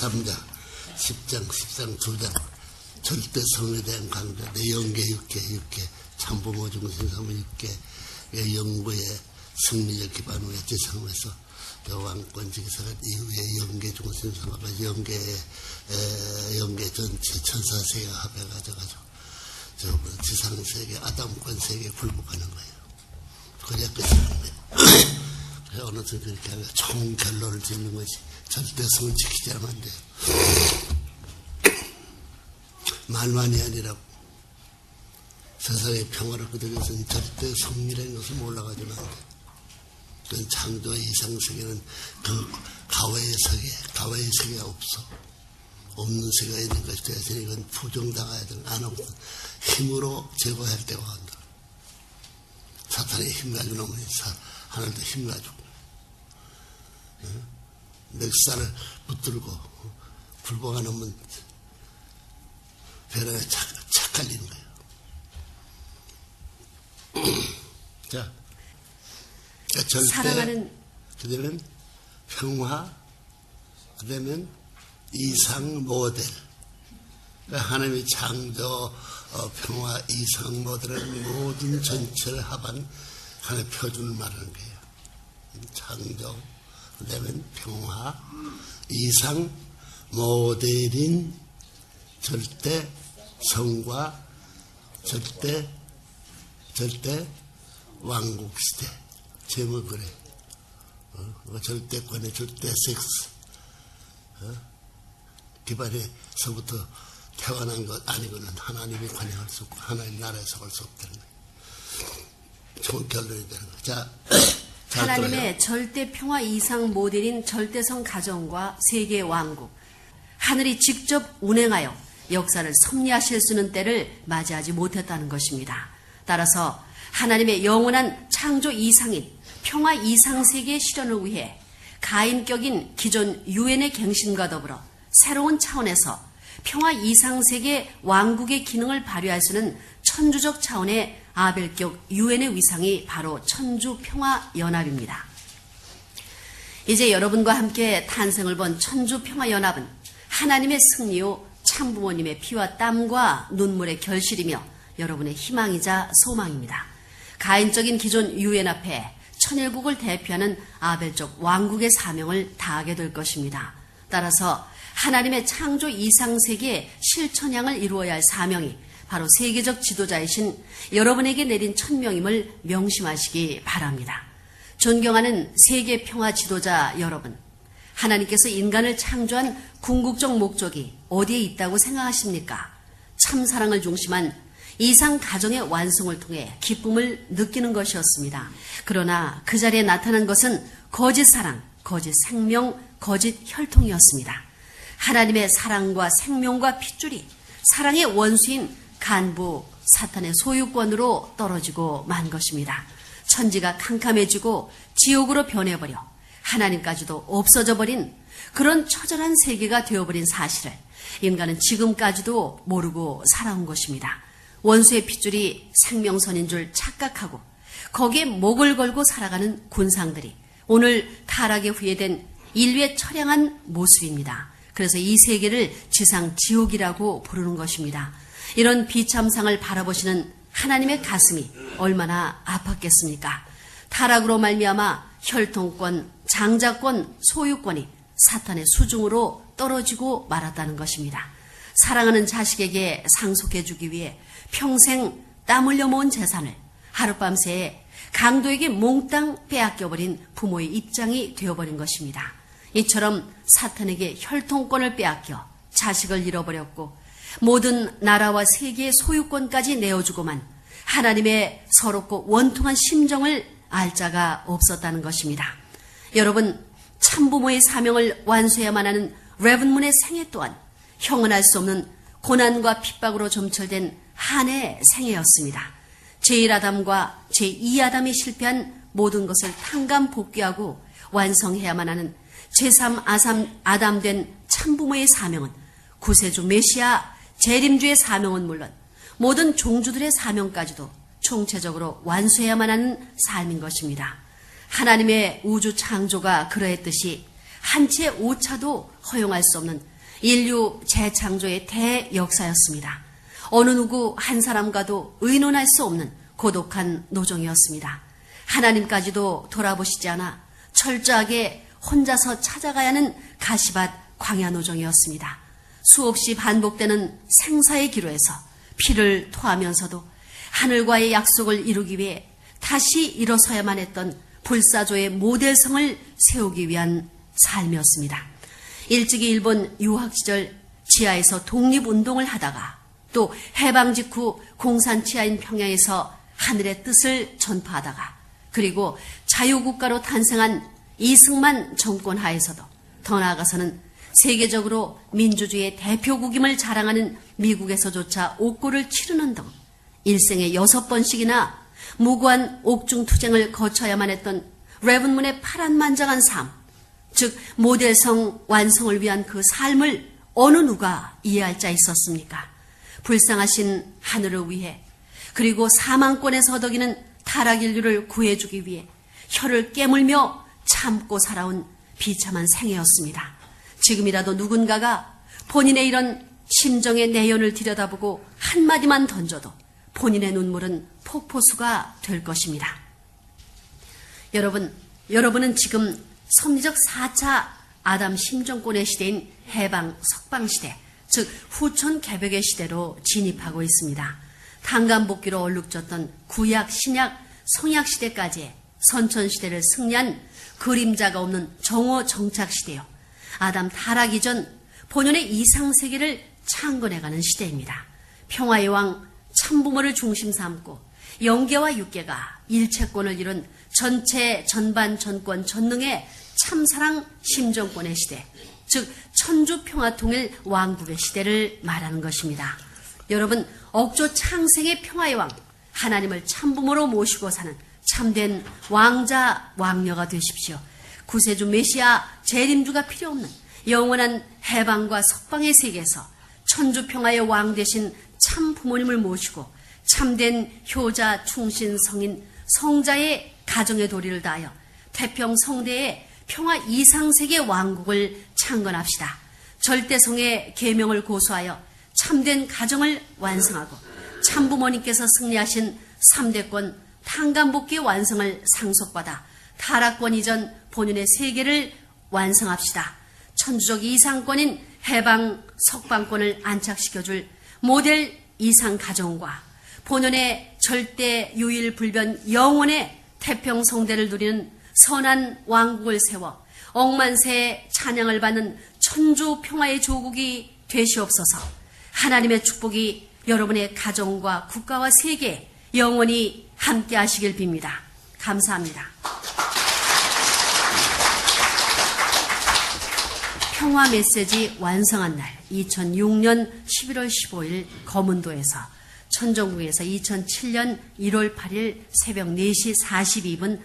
제3장 10장 13 2장 절대 성에 대한 강조, 내 영계 6개 참부모 중심 6개 영구의 승리적 기반 후에 제3에서 왕권 직사가 이후에 영계 중심 삼아가 영계 전체 천사세계가 합해가지고 지상세계 아담권 세계에 굴복하는 거예요. 그래야 끝이라는 거예요. 그래서 어느 순간 그렇게 하면 총 결론을 짓는 것이 절대성을 지키지 않으면 안 돼요. 말만이 아니라 세상의 평화를 그대로 위해서는 절대 성이라는 것을 몰라가지고는 안 돼요. 그건 창조의 이상세계는 그 가와의 세계가 없어. 없는 세계가 있는 것이 되어서 이건 부정당해야 되는 안 없는 힘으로 제거할 때가 온다. 사탄의 힘 가지고 나오면 하늘도 힘 가지고 멱살을 붙들고 불보가 넘으면 벼랑에 착 갈리는 거예요. 자, 절대, 사랑하는 그다음에 평화, 그다음에 이상 모델. 하나님의 창조, 평화, 이상 모델은 모든 전체를 합한 하나의 표준을 말하는 거예요. 창조, 그다음에 평화, 이상 모델인 절대 성과 절대 왕국 시대. 제목 그래. 절대권의 절대 섹스. 기반에서부터 태어난 것 아니고는 하나님이 관여할 수 없고 하나님 나라에 속할 수 없다는 거예요. 좋은 결론이 되는 거예요. 자, 하나님의 절대 평화 이상 모델인 절대성 가정과 세계 왕국. 하늘이 직접 운행하여 역사를 섭리하실 수 있는 때를 맞이하지 못했다는 것입니다. 따라서 하나님의 영원한 창조 이상인 평화 이상 세계의 실현을 위해 가인격인 기존 유엔의 갱신과 더불어 새로운 차원에서 평화 이상 세계 왕국의 기능을 발휘할 수 있는 천주적 차원의 아벨격 유엔의 위상이 바로 천주평화연합입니다. 이제 여러분과 함께 탄생을 본 천주평화연합은 하나님의 승리요 참부모님의 피와 땀과 눈물의 결실이며 여러분의 희망이자 소망입니다. 가인적인 기존 유엔 앞에 천일국을 대표하는 아벨적 왕국의 사명을 다하게 될 것입니다. 따라서 하나님의 창조 이상 세계의 실천향을 이루어야 할 사명이 바로 세계적 지도자이신 여러분에게 내린 천명임을 명심하시기 바랍니다. 존경하는 세계 평화 지도자 여러분, 하나님께서 인간을 창조한 궁극적 목적이 어디에 있다고 생각하십니까? 참사랑을 중심한 이상 가정의 완성을 통해 기쁨을 느끼는 것이었습니다. 그러나 그 자리에 나타난 것은 거짓 사랑, 거짓 생명, 거짓 혈통이었습니다. 하나님의 사랑과 생명과 핏줄이 사랑의 원수인 간부 사탄의 소유권으로 떨어지고 만 것입니다. 천지가 캄캄해지고 지옥으로 변해버려 하나님까지도 없어져 버린 그런 처절한 세계가 되어버린 사실을 인간은 지금까지도 모르고 살아온 것입니다. 원수의 핏줄이 생명선인 줄 착각하고 거기에 목을 걸고 살아가는 군상들이 오늘 타락에 후회된 인류의 처량한 모습입니다. 그래서 이 세계를 지상 지옥이라고 부르는 것입니다. 이런 비참상을 바라보시는 하나님의 가슴이 얼마나 아팠겠습니까? 타락으로 말미암아 혈통권, 장자권, 소유권이 사탄의 수중으로 떨어지고 말았다는 것입니다. 사랑하는 자식에게 상속해주기 위해 평생 땀 흘려 모은 재산을 하룻밤새에 강도에게 몽땅 빼앗겨버린 부모의 입장이 되어버린 것입니다. 이처럼 사탄에게 혈통권을 빼앗겨 자식을 잃어버렸고 모든 나라와 세계의 소유권까지 내어주고만 하나님의 서럽고 원통한 심정을 알 자가 없었다는 것입니다. 여러분, 참부모의 사명을 완수해야만 하는 레븐문의 생애 또한 형언할 수 없는 고난과 핍박으로 점철된 한 해의 생애였습니다. 제1아담과 제2아담이 실패한 모든 것을 탕감 복귀하고 완성해야만 하는 제3아담 된 참부모의 사명은 구세주 메시아 재림주의 사명은 물론 모든 종주들의 사명까지도 총체적으로 완수해야만 하는 삶인 것입니다. 하나님의 우주 창조가 그러했듯이 한 채의 오차도 허용할 수 없는 인류 재창조의 대역사였습니다. 어느 누구 한 사람과도 의논할 수 없는 고독한 노정이었습니다. 하나님까지도 돌아보시지 않아 철저하게 혼자서 찾아가야 하는 가시밭 광야 노정이었습니다. 수없이 반복되는 생사의 기로에서 피를 토하면서도 하늘과의 약속을 이루기 위해 다시 일어서야만 했던 불사조의 모델성을 세우기 위한 삶이었습니다. 일찍이 일본 유학 시절 지하에서 독립운동을 하다가 또 해방 직후 공산 치하인 평양에서 하늘의 뜻을 전파하다가 그리고 자유국가로 탄생한 이승만 정권 하에서도 더 나아가서는 세계적으로 민주주의의 대표국임을 자랑하는 미국에서조차 옥고를 치르는 등 일생에 6번씩이나 무고한 옥중투쟁을 거쳐야만 했던 레븐문의 파란만장한 삶, 즉 모델성 완성을 위한 그 삶을 어느 누가 이해할 자 있었습니까? 불쌍하신 하늘을 위해 그리고 사망권에서 허덕이는 타락 인류를 구해주기 위해 혀를 깨물며 참고 살아온 비참한 생애였습니다. 지금이라도 누군가가 본인의 이런 심정의 내연을 들여다보고 한마디만 던져도 본인의 눈물은 폭포수가 될 것입니다. 여러분은 지금 섭리적 4차 아담 심정권의 시대인 해방 석방시대, 즉 후천 개벽의 시대로 진입하고 있습니다. 탄간복귀로 얼룩졌던 구약, 신약, 성약시대까지의 선천시대를 승리한 그림자가 없는 정오 정착시대요. 아담 타락 이전 본연의 이상세계를 창건해가는 시대입니다. 평화의 왕 참부모를 중심 삼고 영계와 육계가 일체권을 이룬 전체 전반 전권 전능의 참사랑 심정권의 시대, 즉 천주평화통일 왕국의 시대를 말하는 것입니다. 여러분, 억조 창생의 평화의 왕 하나님을 참부모로 모시고 사는 참된 왕자 왕녀가 되십시오. 구세주 메시아 재림주가 필요 없는 영원한 해방과 석방의 세계에서 천주평화의 왕 대신 참 부모님을 모시고 참된 효자 충신 성인 성자의 가정의 도리를 다하여 태평 성대의 평화 이상세계 왕국을 창건합시다. 절대성의 계명을 고수하여 참된 가정을 완성하고 참부모님께서 승리하신 3대권 탄간복귀의 완성을 상속받아 타락권 이전 본연의 세계를 완성합시다. 천주적 이상권인 해방 석방권을 안착시켜줄 모델 이상 가정과 본연의 절대 유일 불변 영원의 태평 성대를 누리는 선한 왕국을 세워 억만세의 찬양을 받는 천주 평화의 조국이 되시옵소서. 하나님의 축복이 여러분의 가정과 국가와 세계에 영원히 함께 하시길 빕니다. 감사합니다. 평화 메시지 완성한 날 2006년 11월 15일 검은도에서, 천정궁에서 2007년 1월 8일 새벽 4시 42분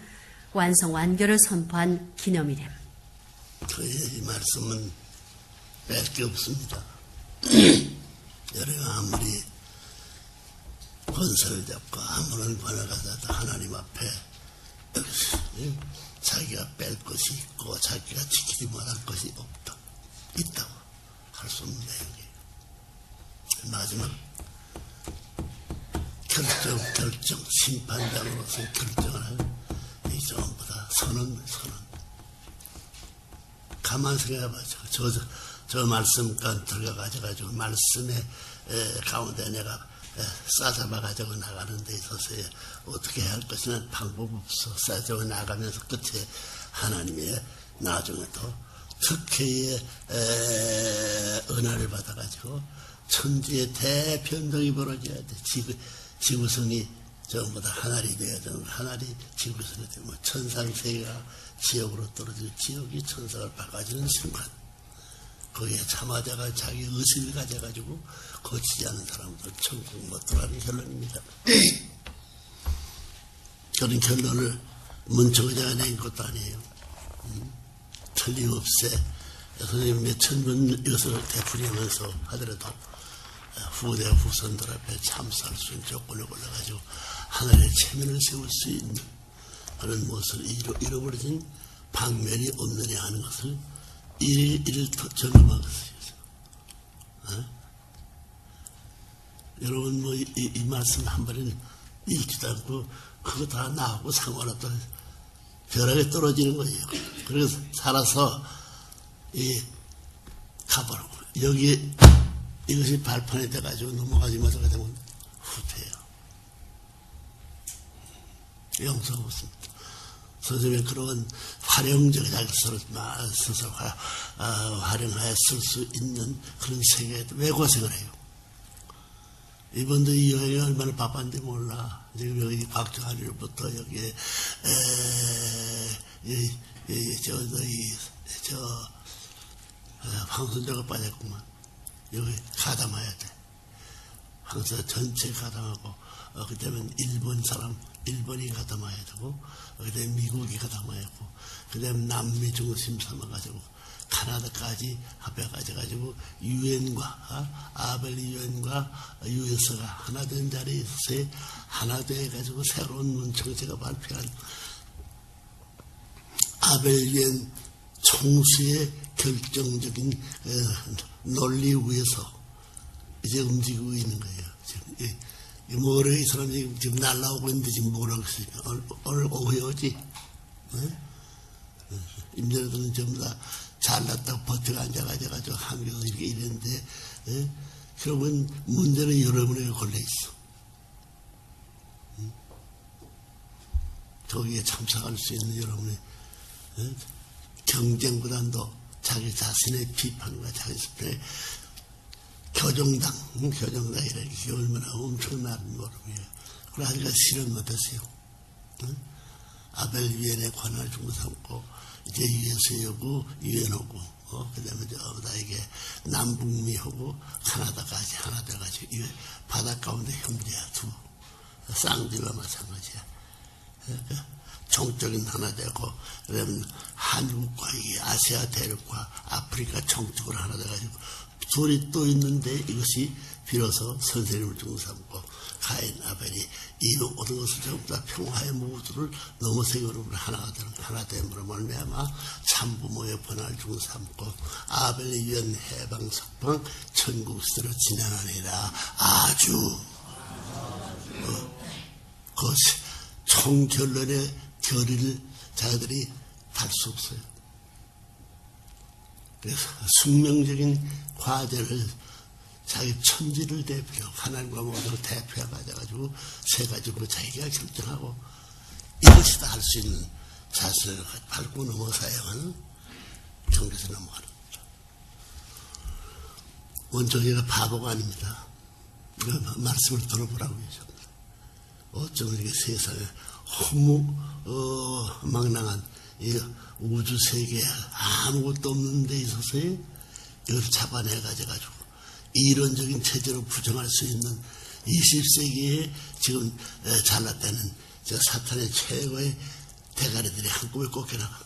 완성 완결을 선포한 기념일임. 저의 이 말씀은 뺄 게 없습니다. 여러분 아무리 권세를 잡고 아무런 권을 가져도 하나님 앞에 자기가 뺄 것이 있고 자기가 지키지 못할 것이 없다. 있다고 할 수 없는 내용이에요. 마지막 결정, 심판장으로서 결정을 할 이 전부 다 선언. 가만 생각해봐죠. 저 말씀까지 들어가가지고 말씀의 가운데 내가 싸잡아가지고 나가는 데 있어서 어떻게 해야 할 것이냐는 방법 없어. 싸잡아 나가면서 끝에 하나님의 나중에도 특혜의 은혜를 받아가지고 천지의 대변동이 벌어져야 돼. 지구성이 전부 다 하나리 되어야 되는, 하나리 지구성이 되면 천상세계가 지옥으로 떨어지고 지옥이 천상을 바꿔주는 순간 거기에 참아자가 자기 의식을 가져가지고 거치지 않은 사람들 천국 못 들어가는 결론입니다. 그런 결론을 문청자가 낸 것도 아니에요. 틀림없이 선생님 몇천 번 이것을 되풀이하면서 하더라도 후대 후손들 앞에 참수할 수 있는 조건을 골라가지고 하나님의 체면을 세울 수 있는 그런 무엇을 잃어버려진 방면이 없느냐 하는 것을 이를 점검한 것이죠. 여러분 뭐 이 말씀 한 번은 읽지도 않고 그거 다 나하고 상관없다. 벼락에 떨어지는 거예요. 그래서 살아서 가보라고. 여기 이것이 발판이 돼가지고 넘어가지마서 되면 후퇴해요. 영성 없습니다. 선생님의 그런 활용적인 스스로 활용하여 쓸 수 있는 그런 세계에 왜 고생을 해요? 이번도 이 여행이 얼마나 바빴는지 몰라. 지금 여기 박정환일부터 여기에 황선자가 빠졌구만. 여기 가담해야 돼. 황선자 전체 가담하고 그다음에 일본이 가담해야 되고 그다음에 미국이 가담해야 되고 그다음에 남미 중심 삼아가지고 카나다까지 합해가지고 유엔과 아벨 유엔과 유에스가 하나 된 자리에서 하나 돼가지고 새로운 문청제가 발표한 아벨 유엔 총수의 결정적인 논리 위에서 이제 움직이고 있는 거예요. 지금 뭐래 이 사람이 지금 날라오고 있는데 지금 뭐라고 했으니까 오늘 오후에 오지. 임전에서는 전부 다 잘났다고 버티고 앉아가지고 한국에서 이렇게 이랬는데 결국은 문제는 여러분에게 걸려있어. 거기에 참석할 수 있는 여러분의 경쟁보다도 자기 자신의 비판과 자기 자신의 교정당이라는 게 얼마나 엄청난 모름이에요. 그걸 아직까지 실현 못했어요. 아벨 유엔의 관할 중고 삼고 이제 유에스하고 유엔하고 그 다음에 저보다 이게 남북미하고 카나다까지 하나 돼가지고 이 바닷가운데 형제야 두 쌍둥이와 마찬가지야. 정적인 하나 되고 그다음에 한국과 이 아시아 대륙과 아프리카 정적으로 하나 돼가지고 둘이 또 있는데 이것이 비로소 선생님을 중삼고 가인 아벨이 이 모든 것을 전부 다 평화의 모두를 넘어서 여러분 하나 됨으로 말미암아 참부모의 번화를 중삼고 아벨의 유엔 해방 석방 천국 시대로 진행하니라. 아주 그것이 총결론의 결의를 자기들이 달 수 없어요. 그래서 숙명적인 과제를 자기 천지를 대표, 하나님과 모두를 대표해가지고 세 가지로 자기가 결정하고 이것이다 할 수 있는 자세를 밟고 넘어서야만 경계에서 넘어가는 거죠. 원종이가 바보가 아닙니다. 말씀을 들어보라고 하죠. 어쩌면 이게 세상에 허무망랑한 이 우주 세계에 아무것도 없는 데 있어서 이걸 잡아내가지고 이론적인 체제로 부정할 수 있는 20세기에 지금 잘났다는 저 사탄의 최고의 대가리들이 한꺼번에 꺾여나가.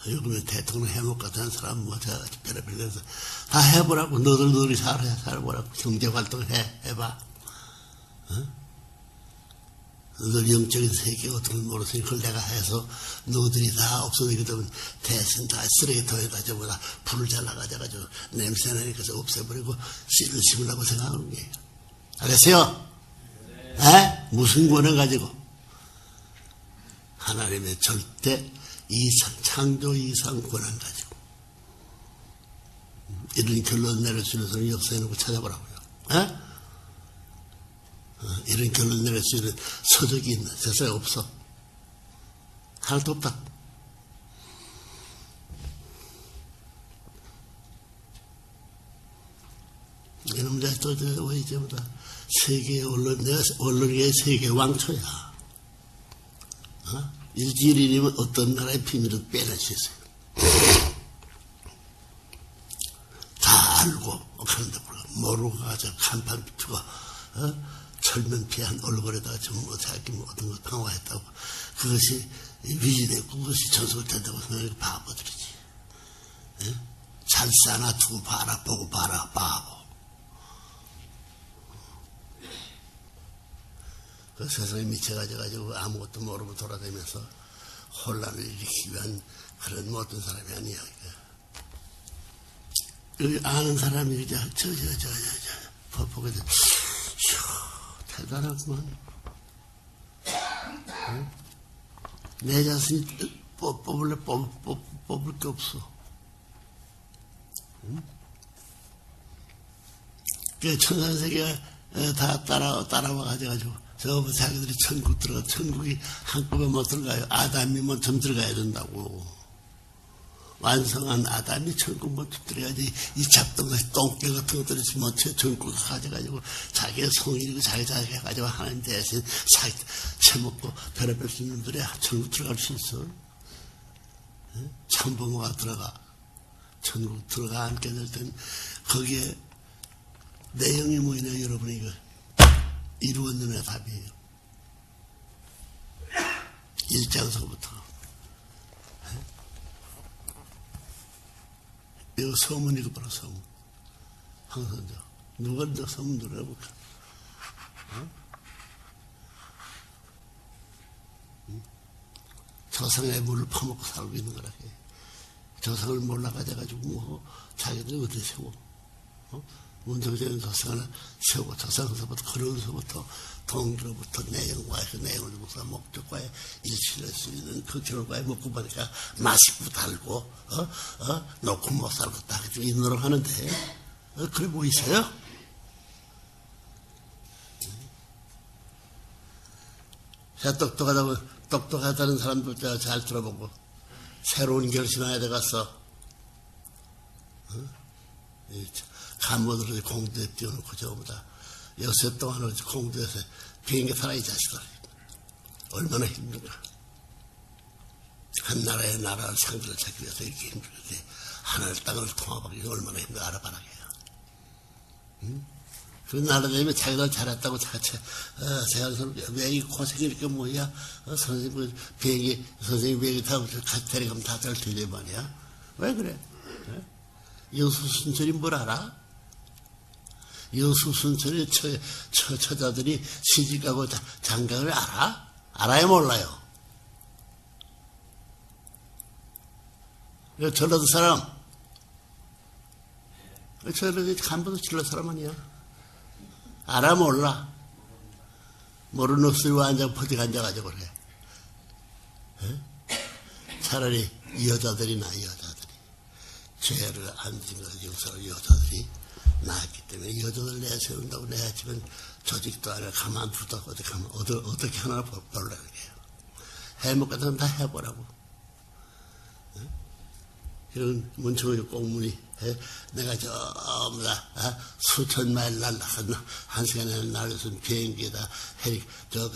요즘에 대통령 해먹 같은 사람 뭐 제가 별의별 해서 다 해보라고. 너들이 살아보라고. 경제활동 해봐. 너들 영적인 세계 어떤 걸 모르으니 그걸 내가 해서 너들이 다 없어지게 되면 대신 다 쓰레기통에다 저거 다 불을 잘라가지고 냄새 나니까 없애버리고 씨를 심으려고 생각하는 거예요. 알겠어요? 네. 무슨 권한 가지고? 하나님의 절대 이상, 창조 이상 권한 가지고. 이런 결론 내릴 수 있는 사람 역사에 놓고 찾아보라고요. 네? 이런 결론 내릴 수 있는 서적이 있나? 세상에 없어. 하나도 없다. 이놈들 또 이제보다 세계 내가 언론계의 세계 왕초야. 일주일이면 어떤 나라의 비밀을 빼낼 수 있어요. 다 알고 그런데 모르고 가서 간판 비추고 철면 피한 얼굴에다가 전부 자기 모든 걸 강화했다고 그것이 위지됐고 그것이 전속된다고 생각하는 바보들이지. 잘 싸나 두고 봐라 보고 봐라 바보. 그 세상에 미쳐가지고 아무것도 모르고 돌아다니면서 혼란을 일으키기 위한 그런 모든 사람이 아니야. 여기 아는 사람이 보게 돼. 대단하구만. 응? 내 자신이 뽑을 게 없어. 응? 그 천상세계가 다 따라와가지고, 저부터 자기들이 천국이 한꺼번에 못 들어가요. 아담이 먼저 들어가야 된다고. 완성한 아담이 천국 먼저 들어가야지. 이 잡던 것이 똥개 같은 것들이 먼저 천국 가져가지고, 자기의 성인이고 자기가 해가지고 하나님 대신 자기 채먹고 별의별 수 있는 분들이 천국 들어갈 수 있어. 참부모가 들어가. 천국 들어가 앉게 될 땐, 거기에 내용이 뭐냐, 여러분이 이거. 이루어지는 답이에요. 1장서부터. 이거 서문 읽어봐라, 서문. 항선자. 누가 너 서문 들어볼까? 저상의 물을 퍼먹고 살고 있는 거라. 저상을 몰라가지고, 자기들이 어디 세워? 운동적인 저상을 세우고, 저상서부터, 그런서부터, 동기로부터 내용과의 그 내용을 보고서 목적과의 일치를 할 수 있는 그 결과에 먹고 보니까 맛있고 달고, 놓고 못 살고 딱 이 노력 하는데, 그래 보이세요? 자, 똑똑하다는 사람들 잘 들어보고, 새로운 결심해야 돼갔어. 간모들을 공도에 띄워놓고 저보다 여섯 동안을 공도에서 비행기 타라 이 자식들. 얼마나 힘든가. 한 나라의 나라를 상대를 찾기 위해서 이렇게 힘들게 하늘 땅을 통합하기 얼마나 힘들어 알아봐라. 그 나라 되면 자기들 잘했다고 세상에서 왜 이 고생이 이렇게 뭐야? 선생님 비행기 선생님 비행기 타고 같이 데려가면 다 잘 되려 말이야. 왜 그래? 여수순철이 뭘 알아? 여수순철의 처자들이 시집가고 장가를 알아? 알아요, 몰라요? 전라도 사람, 전라도 간부도 전라도 사람 아니야? 알아, 몰라? 모르는 놈들이 앉아 퍼뜩 앉아가지고 그래. 차라리 여자들이 죄를 안 지은 것을 용서로 여자들이 나왔기 때문에 여자들 내세운다고 내야지만 조직도 아니라 가만두다가 어떻게 하나 벌라는 거예요. 해먹 같은 건 다 해보라고. 이런 문청의 공문이 내가 전부 다 수천 마일 날라간 한 시간에 날려서 비행기에다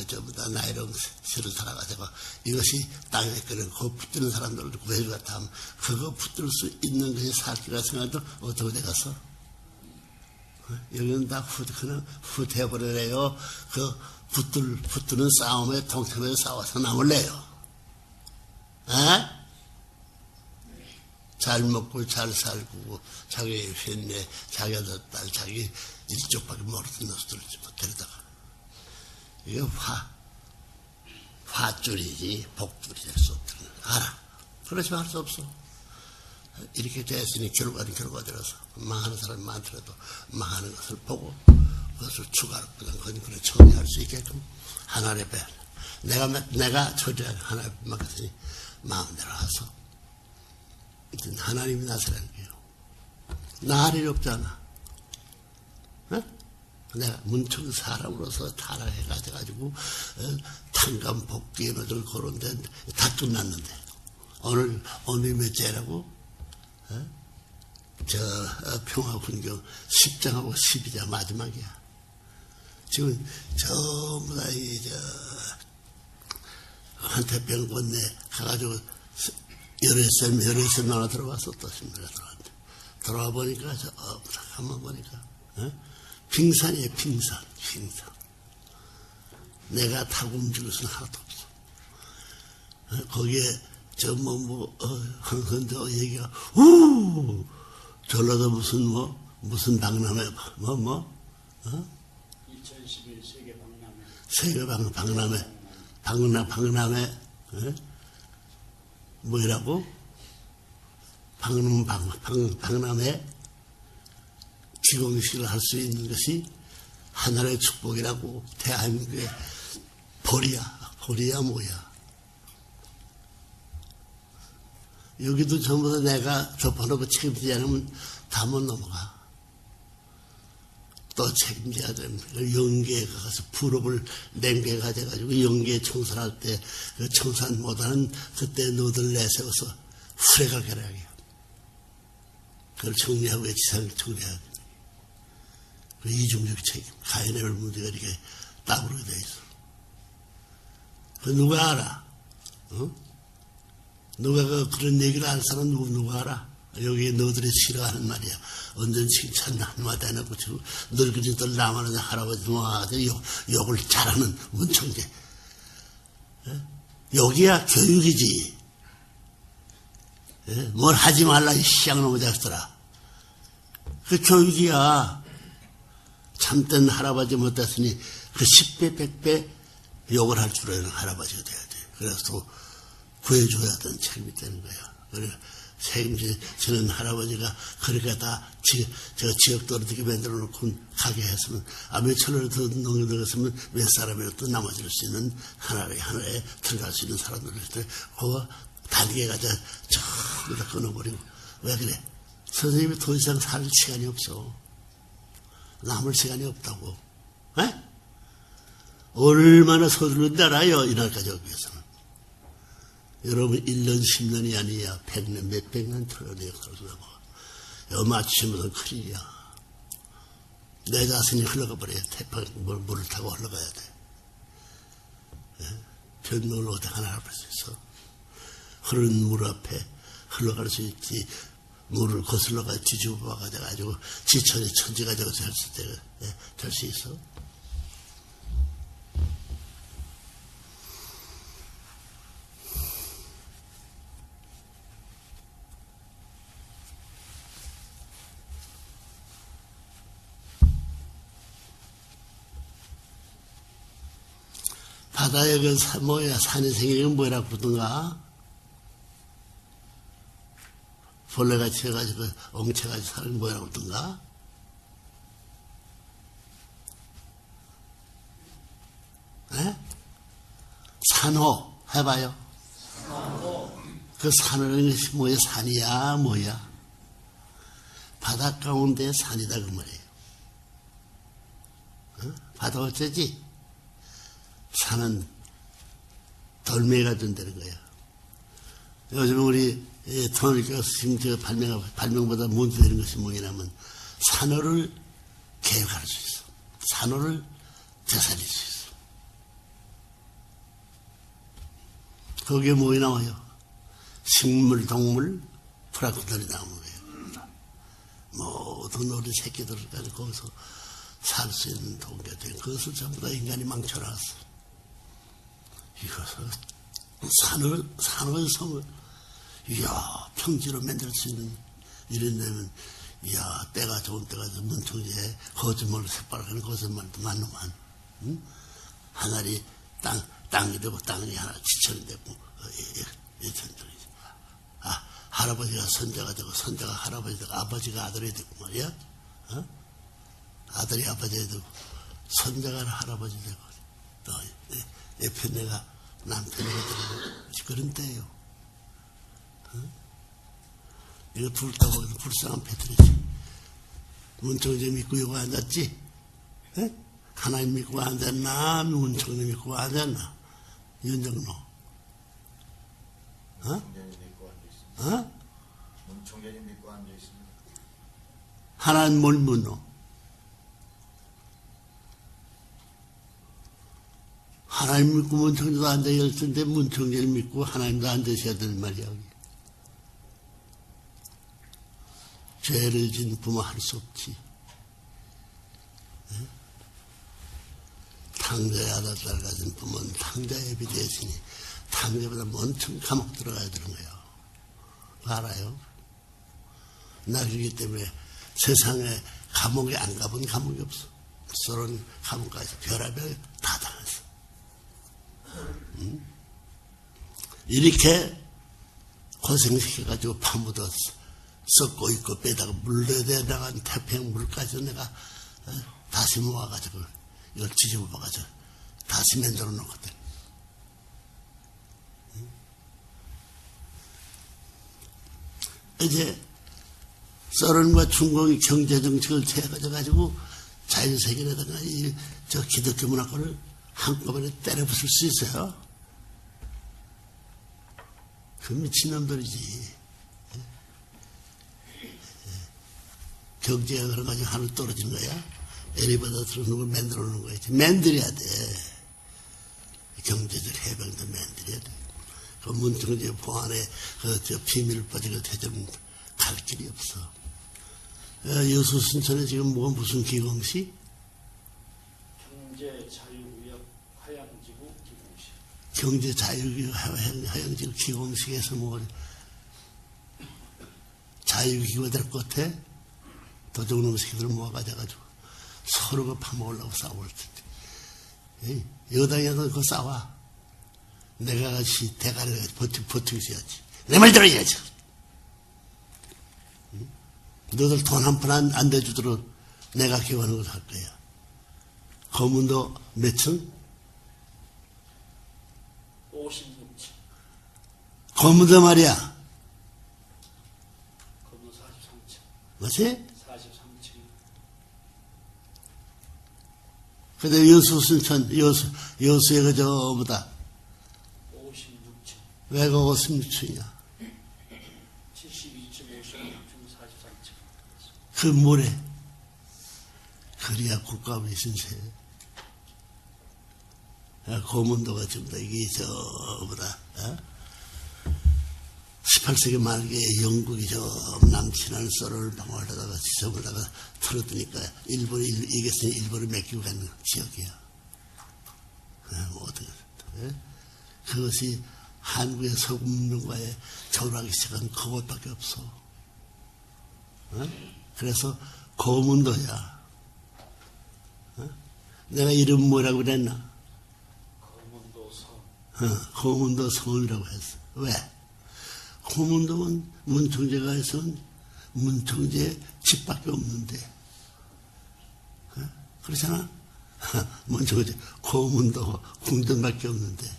전부 다 나이롱 실을 달아가지고 이것이 땅에 끓는 그 붙드는 사람들을 구해주었다 하면 그거 붙들 수 있는 것이 살기라 생각도 어떻게 돼갔어? 여기는 다 후퇴해버리래요. 그 붙드는 싸움에 동참해서 싸워서 남을래요. 잘 먹고 잘 살고 자기 회내 자기 아들 딸 자기 일쪽밖에 모르는 놈들을 데려다가 이게 화줄이지 복줄이 될 수 없다는 알아. 그렇지만 할 수 없어. 이렇게 됐으니 결과들어서 망하는 사람이 많더라도 망하는 것을 보고 그것을 추가로 그런 처리할 수 있게끔 하나님의 배 내가 처리할 하나님의 맡겼으니 마음대로 와서 하나님이 나서라는 거예요. 나 할 일 없잖아. 내가 문청 사람으로서 타락해가지고 탕감 복귀에 너들 그런데 다 끝났는데 오늘 몇째라고? 평화훈경 10장하고 12장 마지막이야. 지금 전부 다 한태병 건네 가가지고 열애쌤 하나 들어왔어. 또 신문에 들어왔는데 들어와 보니까 한번 보니까 빙산이에요. 빙산. 내가 타고 움직일 수는 하나도 없어. 거기에 항상 얘기가 전라도 무슨 박람회 2011 세계 박람회 뭐라고? 박람회 기공식을 할 수 있는 것이 하나님의 축복이라고. 대한민국의 보리야 뭐야. 여기도 전부 다 내가 접어놓고 책임지지 않으면 다 못 넘어가. 또 책임져야 됩니다. 영계에 가서 부록을 냉개가 돼가지고 영계 청산할 때 그 청산 못하는 그때 너들 내세워서 후레가 결하게. 그걸 정리하고 지상을 정리해야 돼. 그 이중적 책임. 가인의 문제가 이렇게 따부르게 돼 있어. 그 누가 알아? 누가 그런 얘기를 하는 사람 누가 알아? 여기 너들이 싫어하는 말이야. 언제는 칭찬 한마디 안 하고 지금 늙은이들 나만한 할아버지 누나한테 욕을 잘하는 문청재. 여기야 교육이지. 뭘 하지 말라 이 시장놈의 자식들아. 그 교육이야. 참된 할아버지 못했으니 그 10배 100배 욕을 할 줄 아는 할아버지가 돼야 돼. 그래서 구해줘야 되는 책임이 되는 거야. 그래 책임지는 할아버지가 그렇게 다 저 지역도 어떻게 만들어 놓고 가게 했으면 몇 천원을 더 넘겨들었으면 몇 사람이라도 남아줄 수 있는 하나에 들어갈 수 있는 사람들 있을 때 그거 단계 가자 전부 다 끊어버리고. 왜 그래? 선생님이 더 이상 살 시간이 없어. 남을 시간이 없다고. 에? 얼마나 서두른지 알아요? 이날까지 오기 위해서는. 여러분 1년 10년이 아니야. 100년 몇백 년 틀어내 역사를 넘어가. 여 맞추시면서 큰일이야. 내 자신이 흘러가 버려야 태평 물을 타고 흘러가야 돼. 변명을 어떻게 하나 할 수 있어. 흐르는 물 앞에 흘러갈 수 있지. 물을 거슬러가 뒤집어가 돼가지고 지천이 천지가 되어서 될 수 있어. 바다에 그 산이 생기면 뭐라고 그러던가? 벌레같이 해가지고 엉체같이 사는 뭐라고 그러던가? 에? 산호 해봐요. 그 산호라는 것이 뭐야? 산이야 뭐야? 바다 가운데 산이다 그 말이에요. 바다 어쩌지? 산은 덜매가 된다는 거야. 요즘 우리 통일교가 지금 발명보다 문제되는 것이 뭐냐면 산호를 개혁할 수 있어. 산호를 되살릴 수 있어. 거기에 뭐가 나와요? 식물, 동물, 프라크톤이 나오는 거예요. 모든 우리 새끼들을 가지고 거기서 살 수 있는 동기가 된 그것을 전부 다 인간이 망쳐놨어. 이것을 산을 섬을 이야 평지로 만들 수 있는 이런 데면 이야 때가 좋은 때가 문청지에 거짓말로 새빨간 거짓말도 많노만. 응? 하늘이 땅이 되고 땅이 하나 지천이 되고 이천들이지. 할아버지가 선자가 되고 선자가 할아버지 되고 아버지가 아들이 되고 말이야. 아들이 아버지 되고 선자가 할아버지 되고 또 옆에 내가 남편이 되고 그런 때예요. 이거 둘 다 보기는 불쌍한 패들이지. 문청재 믿고 이거 앉았지? 에? 하나님 믿고 앉았나? 문청재 믿고 앉았나? 윤정로. 문청재님 믿고 앉아있습니다. 하나님 뭘 묻노? 하나님 믿고 문청재도 앉아야 할 텐데 문청재를 믿고 하나님도 앉으셔야 되는 말이야. 죄를 진 부모 할 수 없지. 탕자의 아들딸 가진 부모는 탕자의 비 대신이 탕자보다 먼청 감옥 들어가야 되는 거예요. 알아요? 나 그렇기 때문에 세상에 감옥에 안 가본 감옥이 없어. 서론 감옥까지 별의별 다 당했어. 이렇게 고생시켜가지고 파묻었어. 썩고 있고 빼다가 물레대 나간 태평 물까지 내가 다시 모아가지고 이걸 뒤집어 봐가지고 다시 만들어 놓거든. 이제 소련과 중국이 경제정책을 제거해가지고 자유세계라든가 저 기독교 문화권을 한꺼번에 때려부술 수 있어요. 그 미친놈들이지. 경제가 그런 가지고 하늘 떨어진 거야. 에리바다 들어오는 걸 만들어 놓은 거야. 만들어야 돼. 경제적 해방도 만들어야 돼. 그 문통제 보안에 저 비밀을 빠지고 되면 갈 길이 없어. 여수 순천에 지금 뭐가 무슨 기공시? 경제자유구역 하양지구 기공식. 경제자유구역 하양지구 기공식에서 뭐 자유기구가 될 것 같아? 도둑놈 새끼들 모아가지고 서로가 파먹으려고 싸울 텐데. 여당에서 그거 싸워. 내가 같이 대가리를 버티고 있어야지. 내 말 들어야지. 응? 너들 돈 한 푼 안 대주도록 내가 기원하는 걸 할 거야. 거문도 몇 층? 56층. 거문도 말이야. 거문 43층. 뭐지? 43층. 근데 여수 순천, 여수에 그 저보다 56층. 왜 그 56층이야? 72층, 56층, 43층. 그 뭐래? 그래야 국가의 신세. 고문도가 전부 다 이게 저보다 18세기 말기에 영국이 저 남친한 썰을 방어하다가 지성을다가 틀어두니까 일본이 이겼으니 일본을 맡기고 가는 지역이야. 어떻게 그것이 한국의 서구문명과의 절하기 시작한 그것밖에 없어. 그래서 고문도야. 내가 이름 뭐라고 그랬나? 고문도 성이라고 했어. 왜? 고문도는 문통제가 해서는 문통제 집밖에 없는데. 그렇잖아? 문통제, 고문도 궁전밖에 없는데.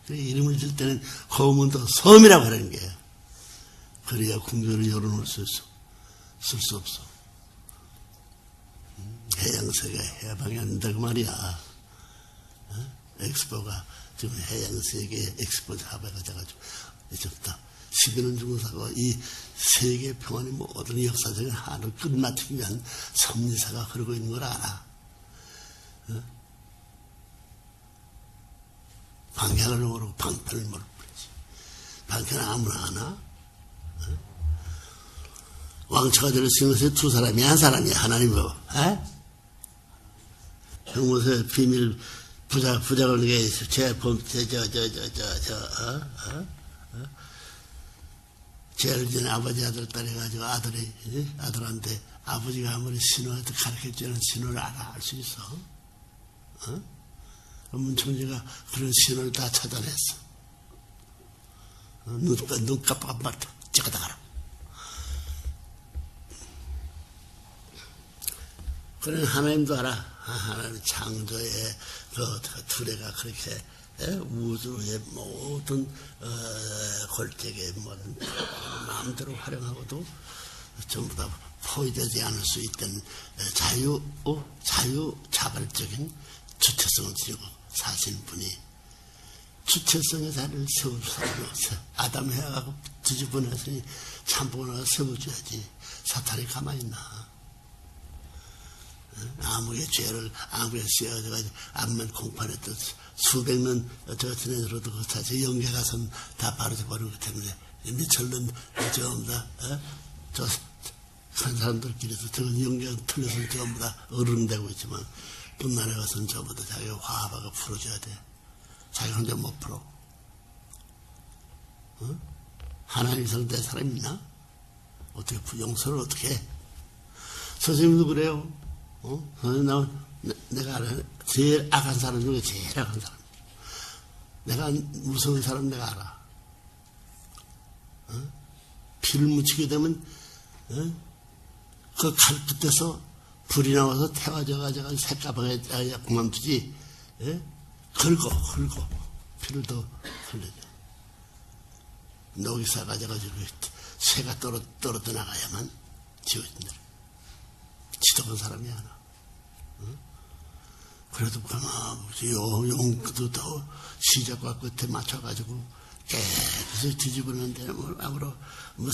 그래, 이름을 줄 때는 고문도 섬이라고 하는 거야. 그래야 궁전을 열어놓을 수 없어. 해양세계 해방이 안 된다고 말이야. 엑스포가 지금 해양세계 엑스포 합의가 돼가지고 이제부터 12년 중사가 이 세계 평안의 모든 역사적인 한을 끝마치기 위한 섭리사가 흐르고 있는 걸 알아. 방향을 모르고 방편을 모르고 그러지. 방편은 아무나 아나? 왕처가 될 수 있는 것이 두 사람이 한 사람이야. 하나님하고. 형무소의 비밀 부작을 제일 전에 아버지 아들 딸 해가지고 아들한테 아버지가 아무리 신호한테 가르쳐주는 신호를 알 수 있어. 문총재가 그런 신호를 다 찾아냈어. 눈 깜빡 찍어다 가라. 그런 하나님도 알아. 하나님 창조의 그 두레가 그렇게 우주의 모든 골짜기의 모든 마음대로 활용하고도 전부 다 포위되지 않을 수 있던 자발적인 주체성을 지니고 사신 분이 주체성의 자리를 세울 사람이 없어. 아담 해하고 뒤집어내서니 참복을 세워줘야지. 사탄이 가만히 있나. 아무의 죄를 아무의 씌워져가지고 암만 공판했던 수백 년 저 같은 애들어도 그 자체 영계 가서는 다 바로져버린 것 때문에 미철는 전부 다 한 사람들끼리도 저건 영계가 틀려서 전부 다 어른되고 있지만 끝날에 가서는 전부 다 자기가 화합하고 풀어줘야 돼. 자기 혼자 못 풀어. 하나님 상대 사람 있나? 어떻게 용서를 어떻게 해? 선생님도 그래요. 내가 알아. 제일 악한 사람 중에 제일 악한 사람. 내가 무서운 사람 내가 알아. 피를 묻히게 되면 그 칼 끝에서 불이 나와서 태워져가지고 새까맣게 그만두지. 긁어 피를 더 흘려줘. 녹이 싸가져가지고 새가 떨어져 나가야만 지워진다. 지독한 사람이 하나. 그래도 용도 더 시작과 끝에 맞춰가지고 계속 뒤집었는데 아무로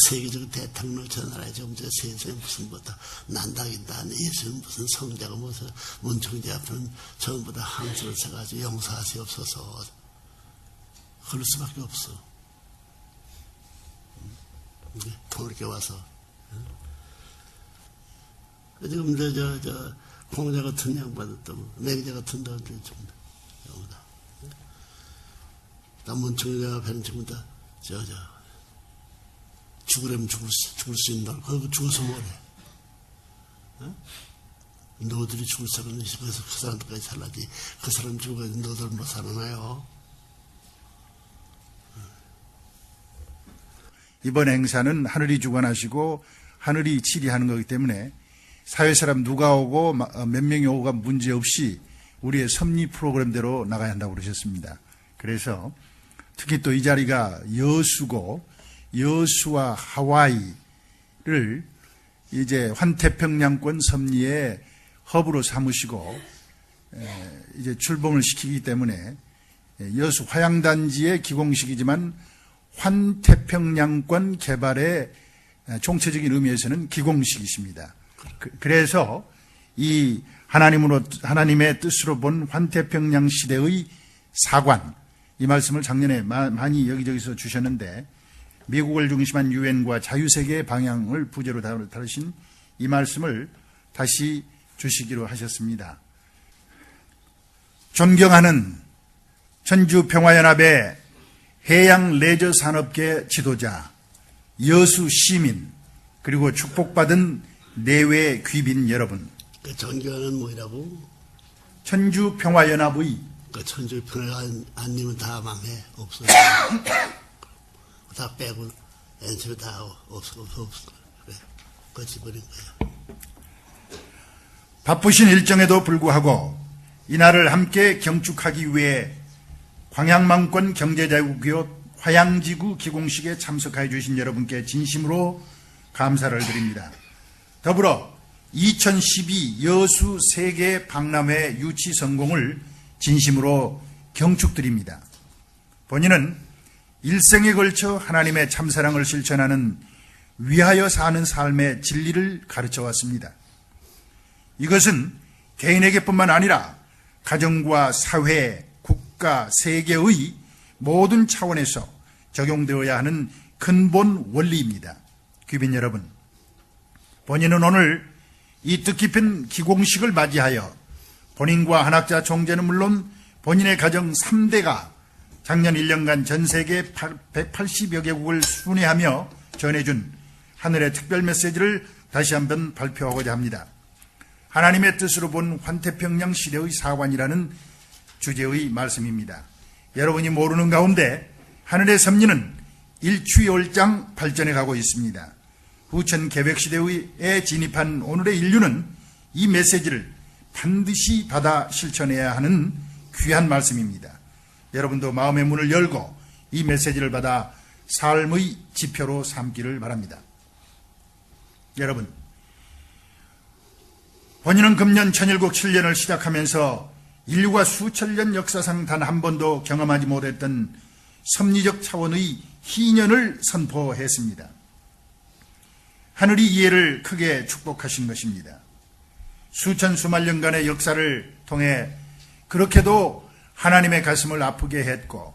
세계적 대통령 저 나라에 지금 저 세상에 무슨 뭐다 난다긴다 예수는 무슨 성자가 무슨 문청재 앞에는 전부 다 항소를 써가지고 용서하시옵소서. 그럴 수밖에 없어. 통일교 와서 지금 저 공자 같은 양반도 맹자 같은 데한테 전부 다 문청재 앞에는 전부 다 죽으려면 죽을 수 있는 날 그거 죽어서 뭐래. 너희들이 죽을 사람은 있어서 그 사람들까지 살라지. 그 사람 죽어가지고 너희들 못 살아나요. 이번 행사는 하늘이 주관하시고 하늘이 치리하는 거기 때문에 사회사람 누가 오고 몇 명이 오고가 문제없이 우리의 섭리 프로그램대로 나가야 한다고 그러셨습니다. 그래서 특히 또 이 자리가 여수고 여수와 하와이를 이제 환태평양권 섭리의 허브로 삼으시고 이제 출범을 시키기 때문에 여수 화양단지의 기공식이지만 환태평양권 개발의 총체적인 의미에서는 기공식이십니다. 그래서 이 하나님의 뜻으로 본 환태평양 시대의 사관, 이 말씀을 작년에 많이 여기저기서 주셨는데 미국을 중심한 유엔과 자유세계의 방향을 부제로 다루신 이 말씀을 다시 주시기로 하셨습니다. 존경하는 천주평화연합의 해양 레저 산업계 지도자, 여수 시민, 그리고 축복받은 내외 귀빈 여러분. 그 존경하는 뭐라고? 천주평화연합의 천주평화연합님은 다 망해. 없어. 다 빼고 엔처 다 없어. 그래. 거치버린 거야. 바쁘신 일정에도 불구하고 이날을 함께 경축하기 위해 광양망권 경제자유구역 화양지구 기공식에 참석해 주신 여러분께 진심으로 감사를 드립니다. 더불어 2012 여수 세계 박람회 유치 성공을 진심으로 경축드립니다. 본인은 일생에 걸쳐 하나님의 참사랑을 실천하는 위하여 사는 삶의 진리를 가르쳐 왔습니다. 이것은 개인에게뿐만 아니라 가정과 사회, 국가, 세계의 모든 차원에서 적용되어야 하는 근본 원리입니다. 귀빈 여러분, 본인은 오늘 이 뜻깊은 기공식을 맞이하여 본인과 한학자 총재는 물론 본인의 가정 3대가 작년 1년간 전 세계 180여 개국을 순회하며 전해준 하늘의 특별 메시지를 다시 한번 발표하고자 합니다. 하나님의 뜻으로 본 환태평양 시대의 사관이라는 주제의 말씀입니다. 여러분이 모르는 가운데 하늘의 섭리는 일취월장 발전해 가고 있습니다. 후천 계획시대에 진입한 오늘의 인류는 이 메시지를 반드시 받아 실천해야 하는 귀한 말씀입니다. 여러분도 마음의 문을 열고 이 메시지를 받아 삶의 지표로 삼기를 바랍니다. 여러분, 본인은 금년 천일국 7년을 시작하면서 인류가 수천 년 역사상 단 한 번도 경험하지 못했던 섭리적 차원의 희년을 선포했습니다. 하늘이 이해를 크게 축복하신 것입니다. 수천 수만 년간의 역사를 통해 그렇게도 하나님의 가슴을 아프게 했고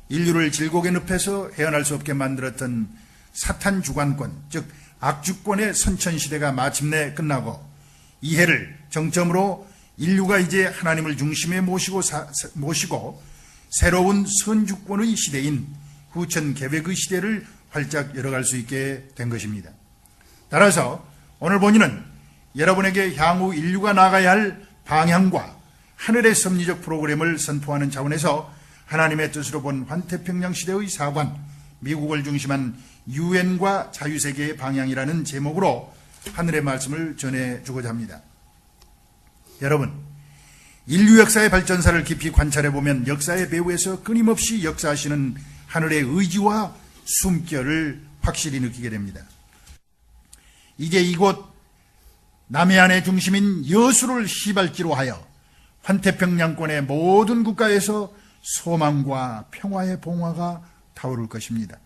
인류를 질곡의 늪에서 헤어날 수 없게 만들었던 사탄 주관권, 즉 악주권의 선천시대가 마침내 끝나고 이해를 정점으로 인류가 이제 하나님을 중심에 모시고 새로운 선주권의 시대인 후천 계획의 시대를 활짝 열어갈 수 있게 된 것입니다. 따라서 오늘 본인은 여러분에게 향후 인류가 나가야 할 방향과 하늘의 섭리적 프로그램을 선포하는 차원에서 하나님의 뜻으로 본 환태평양 시대의 사관, 미국을 중심한 유엔과 자유세계의 방향이라는 제목으로 하늘의 말씀을 전해주고자 합니다. 여러분, 인류 역사의 발전사를 깊이 관찰해보면 역사의 배후에서 끊임없이 역사하시는 하늘의 의지와 숨결을 확실히 느끼게 됩니다. 이제 이곳 남해안의 중심인 여수를 시발지로 하여 환태평양권의 모든 국가에서 소망과 평화의 봉화가 타오를 것입니다.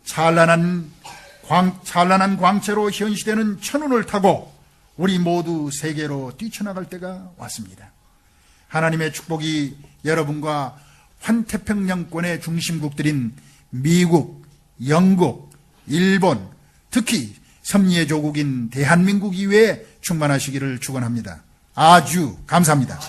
찬란한 광채로 현시되는 천운을 타고 우리 모두 세계로 뛰쳐나갈 때가 왔습니다. 하나님의 축복이 여러분과 환태평양권의 중심국들인 미국, 영국, 일본, 특히 섭리의 조국인 대한민국 이외에 충만하시기를 축원합니다. 아주 감사합니다.